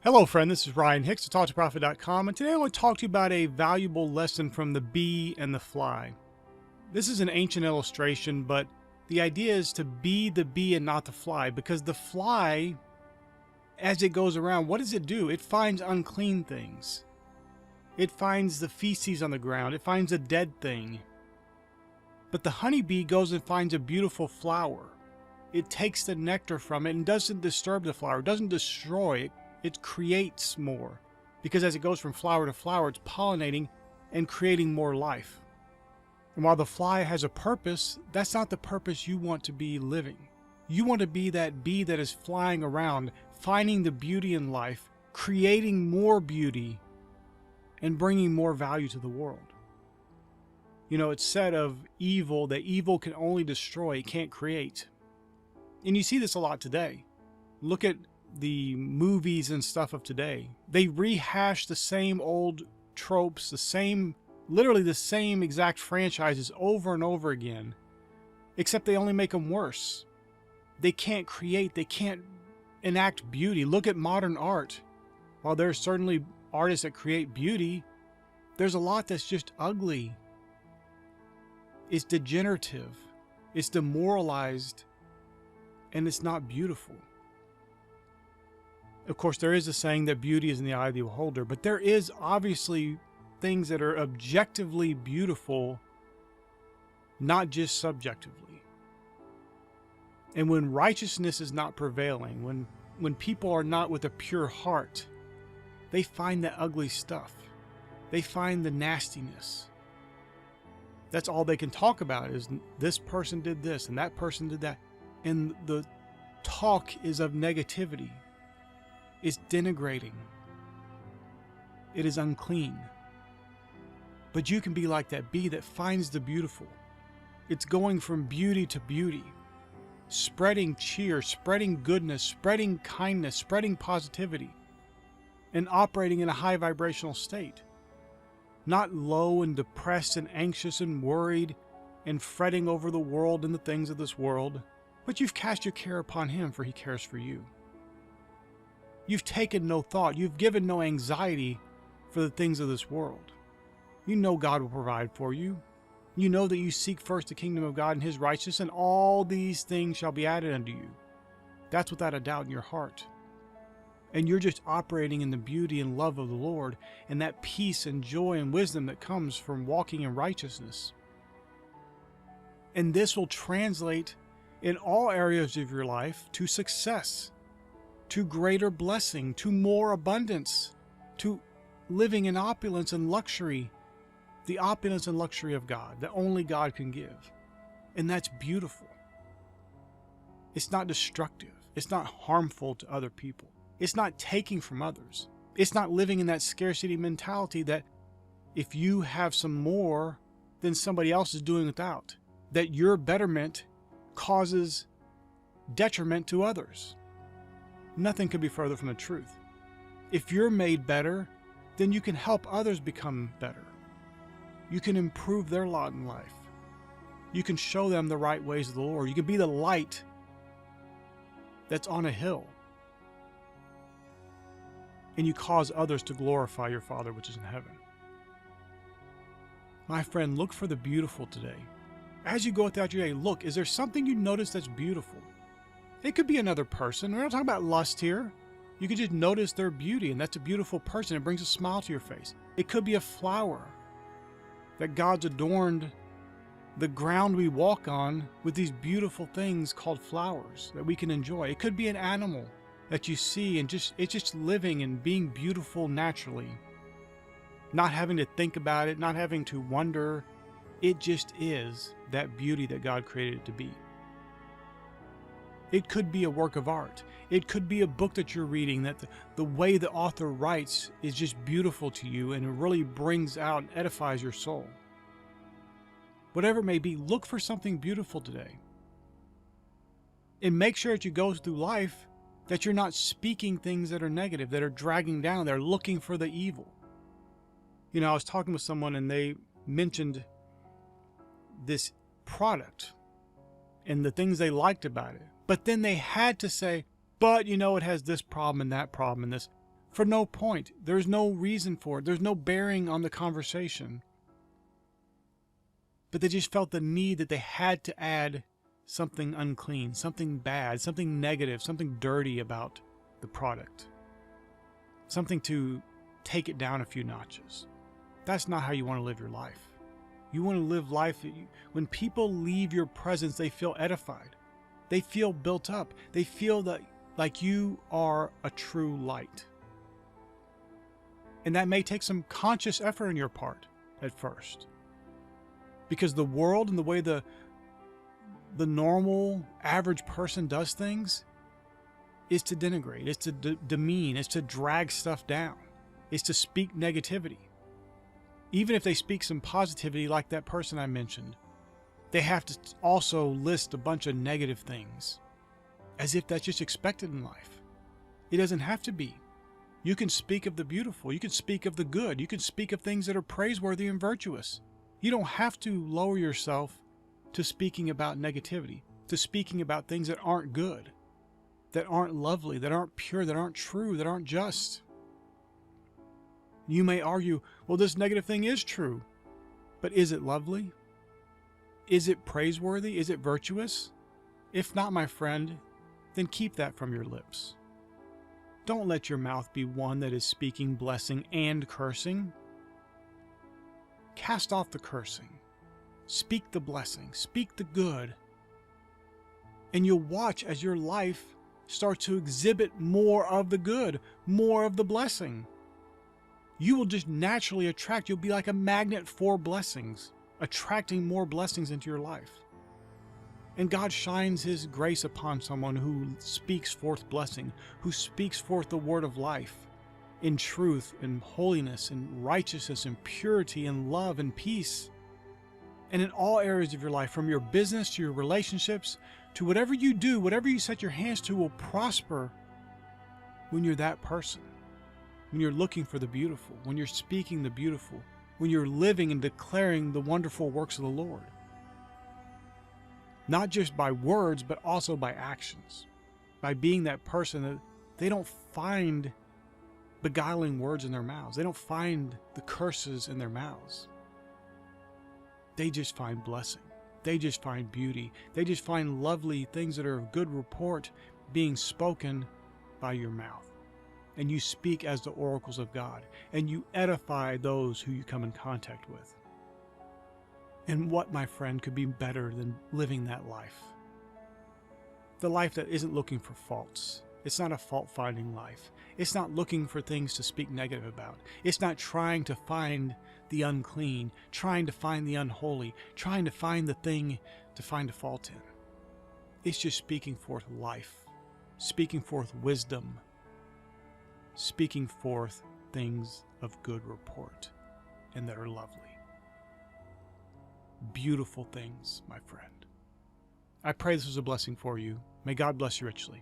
Hello friend, this is Ryan Hicks of TalkToProfit.com, and today I want to talk to you about a valuable lesson from the bee and the fly. This is an ancient illustration, but the idea is to be the bee and not the fly, because the fly, as it goes around, what does it do? It finds unclean things. It finds the feces on the ground. It finds a dead thing. But the honeybee goes and finds a beautiful flower. It takes the nectar from it and doesn't disturb the flower, doesn't destroy it. It creates more, because as it goes from flower to flower, it's pollinating and creating more life. And while the fly has a purpose, that's not the purpose you want to be living. You want to be that bee that is flying around, finding the beauty in life, creating more beauty, and bringing more value to the world. You know, it's said of evil that evil can only destroy, it can't create. And you see this a lot today. Look at the movies and stuff of today. They rehash the same old tropes, literally the same exact franchises over and over again, except they only make them worse. They can't create, they can't enact beauty. Look at modern art. While there's certainly artists that create beauty, there's a lot that's just ugly. It's degenerative, it's demoralized, and it's not beautiful. Of course, there is a saying that beauty is in the eye of the beholder, but there is obviously things that are objectively beautiful, not just subjectively. And when righteousness is not prevailing, when people are not with a pure heart, they find the ugly stuff. They find the nastiness. That's all they can talk about is this person did this and that person did that. And the talk is of negativity. It's denigrating. It is unclean. But you can be like that bee that finds the beautiful. It's going from beauty to beauty, spreading cheer, spreading goodness, spreading kindness, spreading positivity, and operating in a high vibrational state. Not low and depressed and anxious and worried and fretting over the world and the things of this world, but you've cast your care upon Him, for He cares for you. You've taken no thought. You've given no anxiety for the things of this world. You know God will provide for you. You know that you seek first the kingdom of God and His righteousness, and all these things shall be added unto you. That's without a doubt in your heart. And you're just operating in the beauty and love of the Lord and that peace and joy and wisdom that comes from walking in righteousness. And this will translate in all areas of your life to success, to greater blessing, to more abundance, to living in opulence and luxury, the opulence and luxury of God that only God can give. And that's beautiful. It's not destructive. It's not harmful to other people. It's not taking from others. It's not living in that scarcity mentality that if you have some more, then somebody else is doing without. That your betterment causes detriment to others. Nothing could be further from the truth. If you're made better, then you can help others become better. You can improve their lot in life. You can show them the right ways of the Lord. You can be the light that's on a hill. And you cause others to glorify your Father which is in heaven. My friend, look for the beautiful today. As you go throughout your day, look, is there something you notice that's beautiful? It could be another person. We're not talking about lust here. You could just notice their beauty, and that's a beautiful person. It brings a smile to your face. It could be a flower that God's adorned the ground we walk on with these beautiful things called flowers that we can enjoy. It could be an animal that you see and it's just living and being beautiful naturally. Not having to think about it, not having to wonder. It just is that beauty that God created it to be. It could be a work of art. It could be a book that you're reading that the way the author writes is just beautiful to you and it really brings out and edifies your soul. Whatever it may be, look for something beautiful today. And make sure that you go through life that you're not speaking things that are negative, that are dragging down, they're looking for the evil. You know, I was talking with someone and they mentioned this product and the things they liked about it. But then they had to say, but you know, it has this problem and that problem and this. for no point. There's no reason for it. There's no bearing on the conversation. But they just felt the need that they had to add something unclean, something bad, something negative, something dirty about the product. Something to take it down a few notches. That's not how you want to live your life. You want to live life that when people leave your presence, they feel edified. They feel built up. They feel that like you are a true light. And that may take some conscious effort on your part at first. Because the world and the way the normal, average person does things is to denigrate, is to demean, is to drag stuff down, is to speak negativity. Even if they speak some positivity like that person I mentioned, they have to also list a bunch of negative things, as if that's just expected in life. It doesn't have to be. You can speak of the beautiful, you can speak of the good, you can speak of things that are praiseworthy and virtuous. You don't have to lower yourself to speaking about negativity, to speaking about things that aren't good, that aren't lovely, that aren't pure, that aren't true, that aren't just. You may argue, well, this negative thing is true, but is it lovely? Is it praiseworthy? Is it virtuous? If not, my friend, then keep that from your lips. Don't let your mouth be one that is speaking blessing and cursing. Cast off the cursing. Speak the blessing. Speak the good. And you'll watch as your life starts to exhibit more of the good, more of the blessing. You will just naturally attract. You'll be like a magnet for blessings, attracting more blessings into your life. And God shines His grace upon someone who speaks forth blessing, who speaks forth the word of life in truth and holiness and righteousness and purity and love and peace. And in all areas of your life, from your business to your relationships to whatever you do, whatever you set your hands to will prosper when you're that person. When you're looking for the beautiful, when you're speaking the beautiful, when you're living and declaring the wonderful works of the Lord. Not just by words, but also by actions. By being that person that they don't find beguiling words in their mouths. They don't find the curses in their mouths. They just find blessing. They just find beauty. They just find lovely things that are of good report being spoken by your mouth. And you speak as the oracles of God, and you edify those who you come in contact with. And what, my friend, could be better than living that life? The life that isn't looking for faults. It's not a fault-finding life. It's not looking for things to speak negative about. It's not trying to find the unclean, trying to find the unholy, trying to find the thing to find a fault in. It's just speaking forth life, speaking forth wisdom, speaking forth things of good report and that are lovely. Beautiful things, my friend. I pray this was a blessing for you. May God bless you richly.